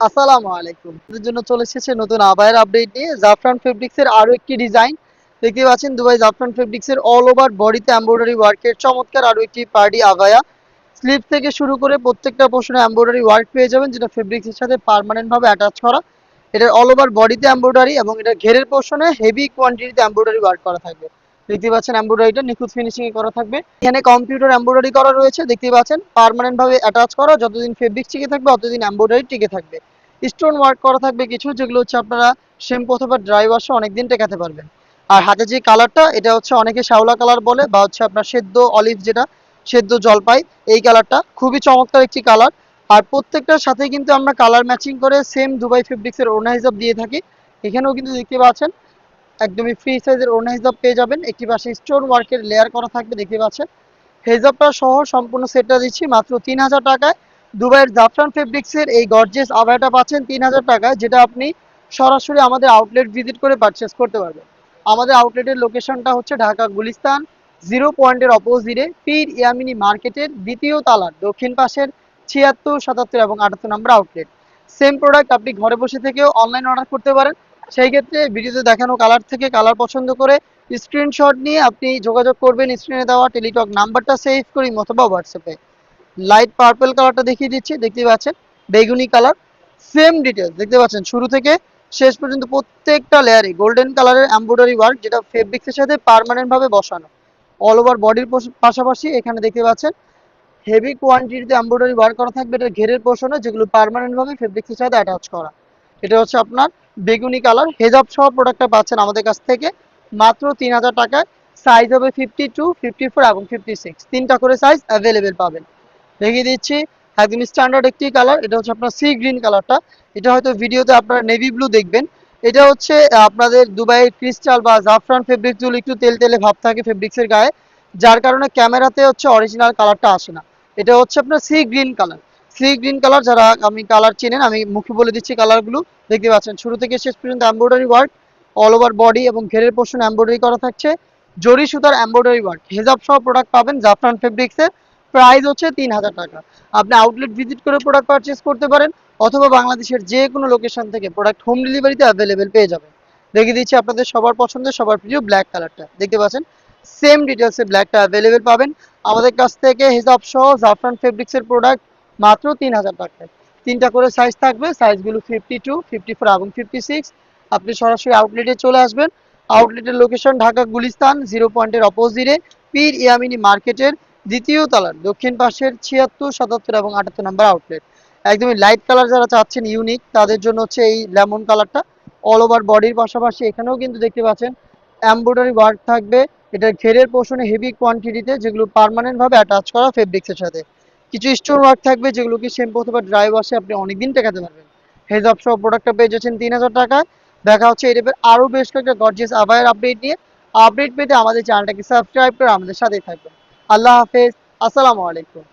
আসসালামু আলাইকুম। আপনাদের জন্য চলে এসেছে নতুন আবায়ের আপডেট নিয়ে জাফরান ফেব্রিক্স এর আরো একটি ডিজাইন। দেখতে পাচ্ছেন দুবাই জাফরান ফেব্রিক্স এর অল ওভার বডিতে এমব্রয়ডারি ওয়ার্কের চমৎকার আরো একটি পার্টি আবায়া। স্লিভ থেকে শুরু করে প্রত্যেকটা পোর্শনে এমব্রয়ডারি ওয়ার্ক পেয়ে যাবেন, যেটা ফেব্রিক্স এর সাথে পার্মানেন্ট ভাবে অ্যাটাচ করা। এটার অল ওভার বডিতে এমব্রয়ডারি এবং এটা ঘেরের পোর্শনে হেভি কোয়ান্টিটিতে এমব্রয়ডারি ওয়ার্ক করা থাকবে। দেখতে পাচ্ছেন এমব্রয়ডারিটা নিখুঁত ফিনিশিং এ করা থাকবে। এখানে কম্পিউটার এমব্রয়ডারি করা রয়েছে, দেখতে পাচ্ছেন পার্মানেন্ট ভাবে অ্যাটাচ করা। যতদিন ফেব্রিক টিকে থাকবে ততদিন এমব্রয়ডারি টিকে থাকবে। স্টোন ওয়ার্ক করা থাকবে কিছু, যেগুলো হচ্ছে আপনারা শ্যাম্পু অথবা ড্রাই ওয়াশে অনেকদিন টেকাতে পারবেন। আর হাতে যে কালারটা, এটা হচ্ছে অনেকে শ্যাওলা কালার বলে বা হচ্ছে আপনার সেদ্ধ অলিভ, যেটা সেদ্ধ জলপাই, এই কালারটা খুবই চমৎকার একটি কালার। আর প্রত্যেকটার সাথে কিন্তু আমরা কালার ম্যাচিং করে সেম দুবাই ফেব্রিক্সের ওড়না হিসাব দিয়ে থাকি। এখানেও কিন্তু দেখতে পাচ্ছেন একদমই ফ্রি সাইজের ওড়না হিসাব পেয়ে যাবেন। একটি পাশে স্টোন ওয়ার্কের লেয়ার করা থাকবে, দেখতে পাচ্ছেন। হেজাবটা সহ সম্পূর্ণ সেটটা দিচ্ছি মাত্র 3000 টাকায়। দুবাইয়ের জাফরান ফেব্রিক্সের এই গর্জিয়াস আবায়াটা পাচ্ছেন 3000 টাকায়, যেটা আপনি সরাসরি আমাদের আউটলেট ভিজিট করে পারচেস করতে পারবেন। আমাদের আউটলেটের লোকেশনটা হচ্ছে ঢাকা গুলিস্তান 0 পয়েন্টের অপোজিটে পীর ইয়ামিনী মার্কেটের দ্বিতীয় তালার দক্ষিণ পাশের 76, 77 এবং 78 নম্বর আউটলেট। সেম প্রোডাক্ট আপনি ঘরে বসে থেকেও অনলাইন অর্ডার করতে পারেন। সেই ক্ষেত্রে ভিডিওতে দেখানো কালার থেকে কালার পছন্দ করে স্ক্রিনশট নিয়ে আপনি যোগাযোগ করবেন স্ক্রিনে দেওয়া টেলিটক নাম্বারটা সেভ করি অথবা হোয়াটসঅ্যাপে। লাইট পার্পল কালারটা দেখিয়ে দিচ্ছি, দেখতে পাচ্ছেন বেগুনি কালার। সেম ডিটেলস দেখতে পাচ্ছেন শুরু থেকে শেষ পর্যন্ত প্রত্যেকটা লেয়ারে গোল্ডেন কালারের এমব্রয়ডারি ওয়ার্ক, যেটা ফেব্রিক্সের সাথে পার্মানেন্ট ভাবে বসানো। অল ওভার বডির পাশাপাশি এখানে দেখতে পাচ্ছেন হেভি কোয়ান্টিটিতে এমব্রয়ডারি ওয়ার্ক করা থাকবে এটা ঘেরের পোর্শনে, যেগুলো পার্মানেন্ট ভাবে ফেব্রিক্সের সাথে অ্যাটাচ করা। এটা হচ্ছে আপনার বেগুনি কালার। হেজাব সহ প্রোডাক্টটা পাচ্ছেন আমাদের কাছ থেকে মাত্র 3000 টাকায়। সাইজ হবে 52, 54 এবং 56, তিনটা করে সাইজ অ্যাভেলেবেল পাবেন। দেখিয়ে দিচ্ছি একদম স্ট্যান্ডার্ড একটি কালার, এটা হচ্ছে আপনার সি গ্রিন কালারটা। এটা হয়তো ভিডিওতে আপনারা নেভি ব্লু দেখবেন। এটা হচ্ছে আপনাদের দুবাইয়ের ক্রিস্টাল বা জাফরান ফেব্রিক গুলো একটু তেল তেলে ভাব থাকে ফেব্রিক্সের গায়ে, যার কারণে ক্যামেরাতে হচ্ছে অরিজিনাল কালারটা আসে না। এটা হচ্ছে আপনার sea green colour. Sea green colour যারা আমি কালার চেনেন, আমি মুখে বলে দিচ্ছি কালারগুলো। দেখতে পাচ্ছেন শুরু থেকে শেষ পর্যন্ত embroidery work, all over body এবং ঘেরের পোর্শন এমব্রয়ডারি করা থাকছে। জরি সুতার এমব্রয়ডারি ওয়ার্ক হেজাব সহ প্রোডাক্ট পাবেন জাফরান ফেব্রিক্সের। প্রাইস হচ্ছে 3000 টাকা। আপনি আউটলেট ভিজিট করে প্রোডাক্ট পারচেস করতে পারেন অথবা বাংলাদেশের যে কোনো লোকেশন থেকে প্রোডাক্ট হোম ডেলিভারিতে অ্যাভেলেবেল পেয়ে যাবেন। দেখিয়ে দিচ্ছি আপনাদের সবার পছন্দের সবার প্রিয় ব্ল্যাক কালারটা, দেখতে পাচ্ছেন সেম ডিটেলসে ব্ল্যাকটা অ্যাভেলেবেল পাবেন আমাদের কাছ থেকে। হেজাব সহ জাফরান ফেব্রিক্সের প্রোডাক্ট মাত্র 3000 টাকায়। তিনটা করে সাইজ থাকবে, সাইজগুলো 52, 54 এবং 56। আপনি সরাসরি আউটলেটে চলে আসবেন। আউটলেটের লোকেশন ঢাকা গুলিস্তান 0 পয়েন্টের অপোজিটে পীর ইয়ামিনী মার্কেটের দ্বিতীয় তলার দক্ষিণ পাশের 76, 77 এবং 78 নম্বর আউটলেট। একদমই লাইট কালার যারা চাচ্ছেন ইউনিক, তাদের জন্য হচ্ছে এই লেমন কালারটা। অল ওভার বডির পাশাপাশি এখানেও কিন্তু দেখতে পাচ্ছেন এমব্রয়ডারি ওয়ার্ক থাকবে। এটা ঘেরের পোর্শনে হেভি কোয়ান্টিটিতে, যেগুলো পার্মানেন্ট ভাবে অ্যাটাচ করা ফেব্রিক্সের সাথে। কিছু স্টোন ওয়ার্ক থাকবে, যেগুলো কি শ্যাম্পু অথবা ড্রাই ওয়াশে আপনি অনেকদিন টেকাতে পারবেন। হেজাব সব প্রোডাক্টটা পেয়ে যাচ্ছেন 3000 টাকায়। দেখা হচ্ছে এই টাইপের আরো বেশ কয়েকটা গর্জিয়াস আবায়ের আপডেট নিয়ে। আপডেট পেতে আমাদের চ্যানেলটাকে সাবস্ক্রাইব করে আমাদের সাথেই থাকবেন। আল্লাহ হাফেজ, আসসালামু আলাইকুম।